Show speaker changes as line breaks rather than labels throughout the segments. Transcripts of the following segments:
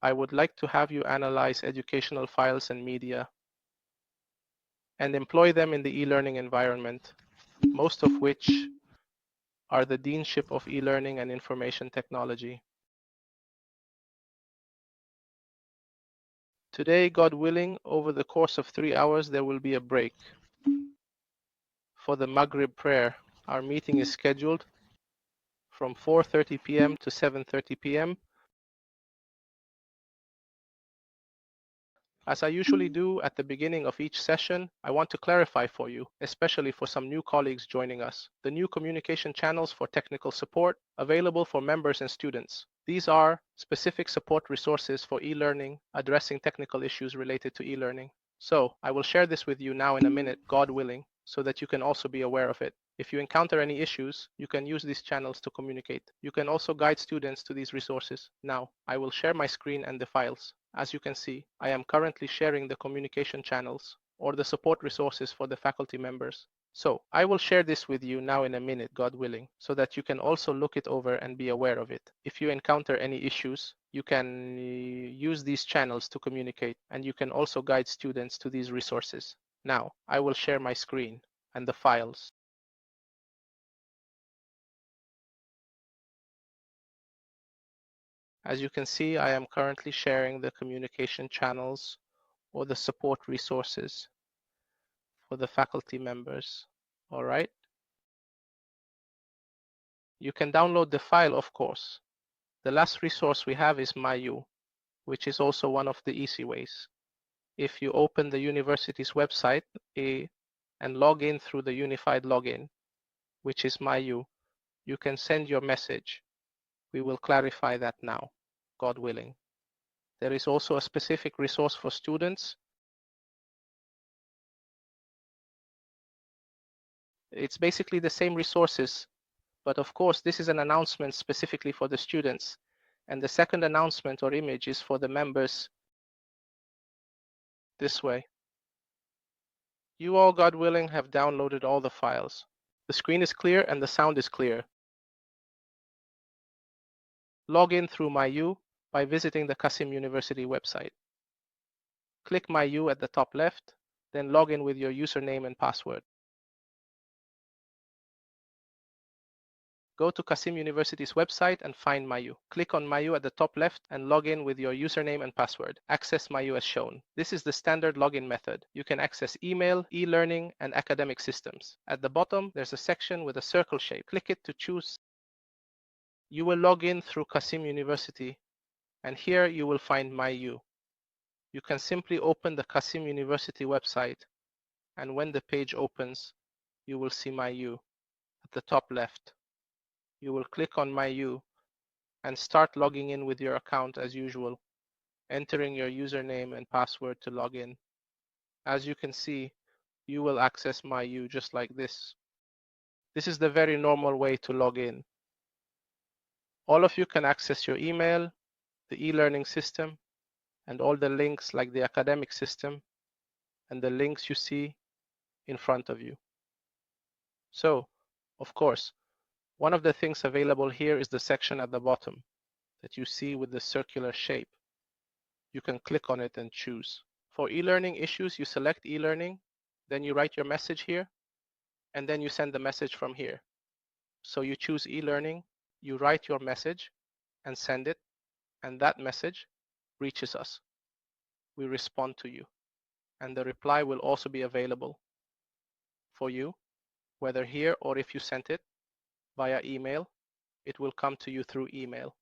I would like to have you analyze educational files and media and employ them in the e-learning environment, most of which are the Deanship of E-Learning and Information Technology. Today, God willing, over the course of 3 hours, there will be a break. For the Maghrib prayer, our meeting is scheduled from 4:30 p.m. to 7:30 p.m. As I usually do at the beginning of each session, I want to clarify for you, especially for some new colleagues joining us, the new communication channels for technical support available for members and students. These are specific support resources for e-learning, addressing technical issues related to e-learning. So I will share this with you now in a minute, God willing, so that you can also be aware of it. If you encounter any issues, you can use these channels to communicate. You can also guide students to these resources. Now, I will share my screen and the files. As you can see, I am currently sharing the communication channels or the support resources for the faculty members. So I will share this with you now in a minute, God willing, so that you can also look it over and be aware of it. If you encounter any issues, you can use these channels to communicate, and you can also guide students to these resources. Now, I will share my screen and the files. As you can see, I am currently sharing the communication channels or the support resources for the faculty members. All right. You can download the file, of course. The last resource we have is MyU, which is also one of the easy ways. If you open the university's website and log in through the unified login, which is MyU, you can send your message. We will clarify that now, God willing. There is also a specific resource for students. It's basically the same resources, but of course, this is an announcement specifically for the students. And the second announcement or image is for the members this way. You all, God willing, have downloaded all the files. The screen is clear and the sound is clear. Log in through MyU by visiting the Qasim University website. Click MyU at the top left, then log in with your username and password. Go to Qasim University's website and find MyU. Click on MyU at the top left and log in with your username and password. Access MyU as shown. This is the standard login method. You can access email, e-learning, and academic systems. At the bottom, there's a section with a circle shape. Click it to choose. You will log in through Qasim University, and here you will find MyU. You can simply open the Qasim University website, and when the page opens, you will see MyU at the top left. You will click on MyU and start logging in with your account as usual, entering your username and password to log in. As you can see, you will access MyU just like this. This is the very normal way to log in. All of you can access your email, the e-learning system, and all the links like the academic system and the links you see in front of you. So, of course, one of the things available here is the section at the bottom that you see with the circular shape. You can click on it and choose. For e-learning issues, you select e-learning, then you write your message here, and then you send the message from here. So you choose e-learning, you write your message and send it, and that message reaches us. We respond to you, and the reply will also be available for you, whether here or if you sent it via email, it will come to you through email.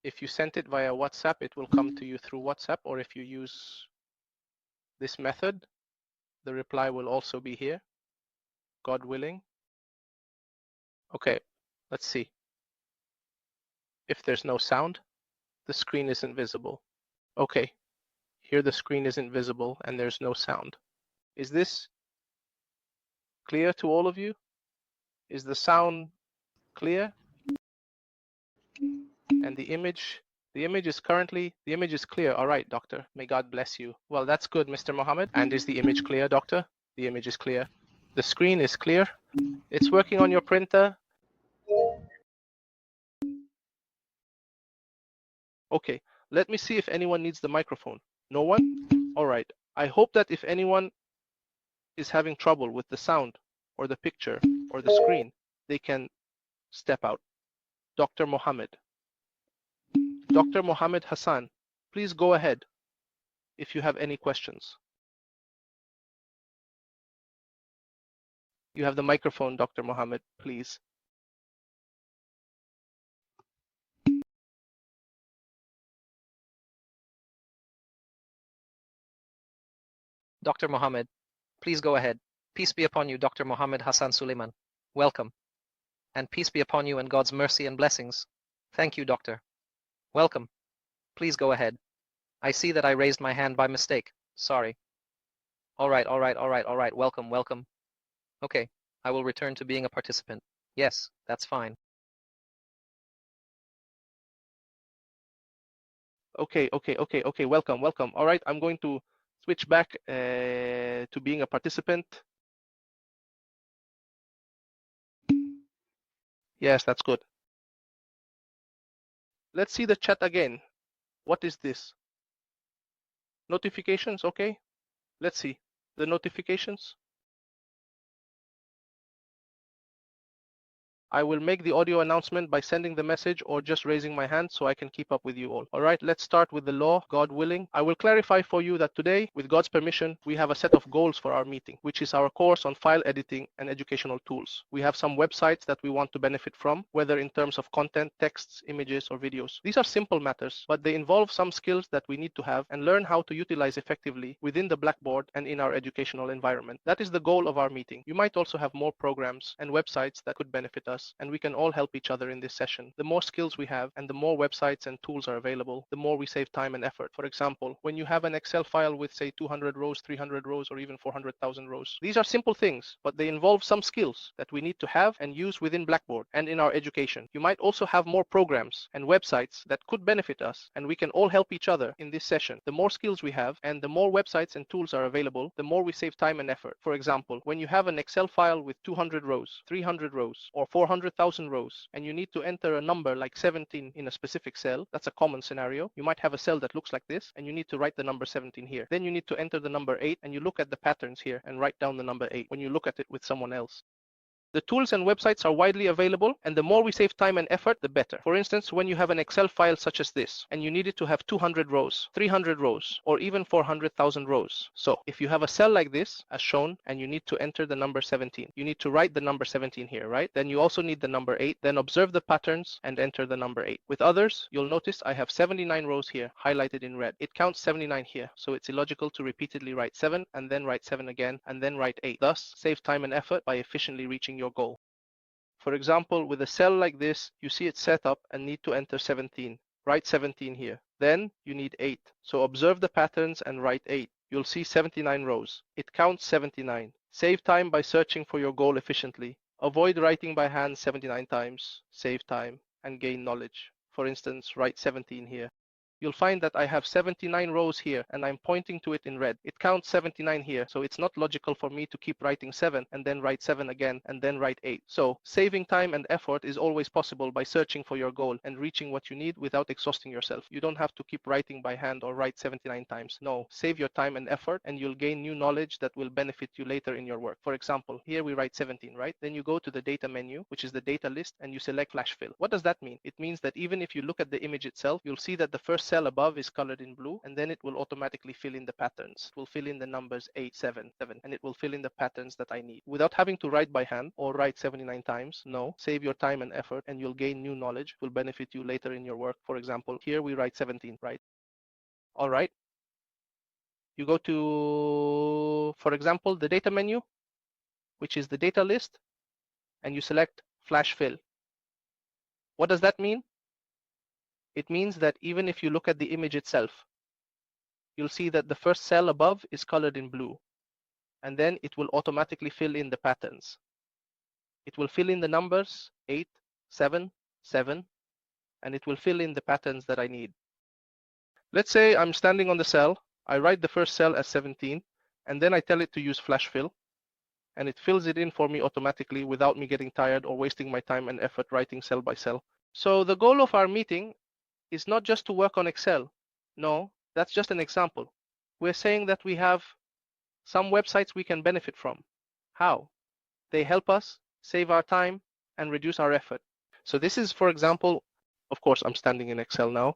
If you sent it via WhatsApp, it will come to you through WhatsApp, or if you use this method, the reply will also be here, God willing. Okay, let's see. If there's no sound, the screen isn't visible. Okay, here the screen isn't visible and there's no sound. Is this clear to all of you? Is the sound clear? And the image is clear. All right, doctor, may God bless you. Well, that's good, Mr. Mohammed. And is the image clear, doctor? The image is clear. The screen is clear. It's working on your printer. Okay, Let me see if anyone needs the microphone. No one? All right. I hope that if anyone is having trouble with the sound or the picture or the screen, they can step out. Dr. Mohammed. Dr. Mohammed Hassan, please go ahead if you have any questions. You have the microphone, Dr. Mohammed, please.
Dr. Mohammed, please go ahead. Peace be upon you, Dr. Mohammed Hassan Suleiman. Welcome. And peace be upon you and God's mercy and blessings. Thank you, Doctor. Welcome. Please go ahead. I see that I raised my hand by mistake. Sorry. All right. Welcome. Okay, I will return to being a participant. Yes, that's fine.
Okay. Welcome. All right, I'm going to switch back to being a participant. Yes, that's good. Let's see the chat again. What is this? Notifications, okay. Let's see the notifications. I will make the audio announcement by sending the message or just raising my hand so I can keep up with you all. All right, let's start with the law, God willing. I will clarify for you that today, with God's permission, we have a set of goals for our meeting, which is our course on file editing and educational tools. We have some websites that we want to benefit from, whether in terms of content, texts, images, or videos. These are simple matters, but they involve some skills that we need to have and learn how to utilize effectively within the Blackboard and in our educational environment. That is the goal of our meeting. You might also have more programs and websites that could benefit us, and we can all help each other in this session. The more skills we have and the more websites and tools are available, the more we save time and effort. For example, when you have an Excel file with say 200 rows, 300 rows, or even 400,000 rows, these are simple things, but they involve some skills that we need to have and use within Blackboard and in our education. You might also have more programs and websites that could benefit us, and we can all help each other in this session. The more skills we have and the more websites and tools are available, the more we save time and effort. For example, when you have an Excel file with 200 rows, 300 rows, or 400,000 rows, and you need to enter a number like 17 in a specific cell, that's a common scenario. You might have a cell that looks like this, and you need to write the number 17 here. Then you need to enter the number 8, and you look at the patterns here and write down the number 8 when you look at it with someone else. The tools and websites are widely available, and the more we save time and effort, the better. For instance, when you have an Excel file such as this, and you need it to have 200 rows, 300 rows, or even 400,000 rows. So if you have a cell like this, as shown, and you need to enter the number 17, you need to write the number 17 here, right? Then you also need the number 8, then observe the patterns and enter the number 8. With others, you'll notice I have 79 rows here, highlighted in red. It counts 79 here, so it's illogical to repeatedly write 7, and then write 7 again, and then write 8. Thus, save time and effort by efficiently reaching your goal. For example, with a cell like this, you see it set up and need to enter 17. Write 17 here. Then you need 8. So observe the patterns and write 8. You'll see 79 rows. It counts 79. Save time by searching for your goal efficiently. Avoid writing by hand 79 times. Save time and gain knowledge. For instance, write 17 here. You'll find that I have 79 rows here, and I'm pointing to it in red. It counts 79 here, so it's not logical for me to keep writing 7 and then write 7 again and then write 8. So saving time and effort is always possible by searching for your goal and reaching what you need without exhausting yourself. You don't have to keep writing by hand or write 79 times. No, save your time and effort, and you'll gain new knowledge that will benefit you later in your work. For example, here we write 17, right? Then you go to the data menu, which is the data list, and you select flash fill. What does that mean? It means that even if you look at the image itself, you'll see that the first cell above is colored in blue, and then it will automatically fill in the patterns. It will fill in the numbers 8, 7, 7, and it will fill in the patterns that I need without having to write by hand or write 79 times. No, save your time and effort, and you'll gain new knowledge. It will benefit you later in your work. For example, here we write 17, right? All right. You go to, for example, the data menu, which is the data list, and you select flash fill. What does that mean? It means that even if you look at the image itself, you'll see that the first cell above is colored in blue, and then it will automatically fill in the patterns. It will fill in the numbers 8, 7, 7, and it will fill in the patterns that I need. Let's say I'm standing on the cell, I write the first cell as 17, and then I tell it to use flash fill, and it fills it in for me automatically without me getting tired or wasting my time and effort writing cell by cell. So the goal of our meeting is not just to work on Excel, No, that's just an example. We're saying that we have some websites we can benefit from. How? They help us save our time and reduce our effort. So this is, for example, of course, I'm standing in Excel now.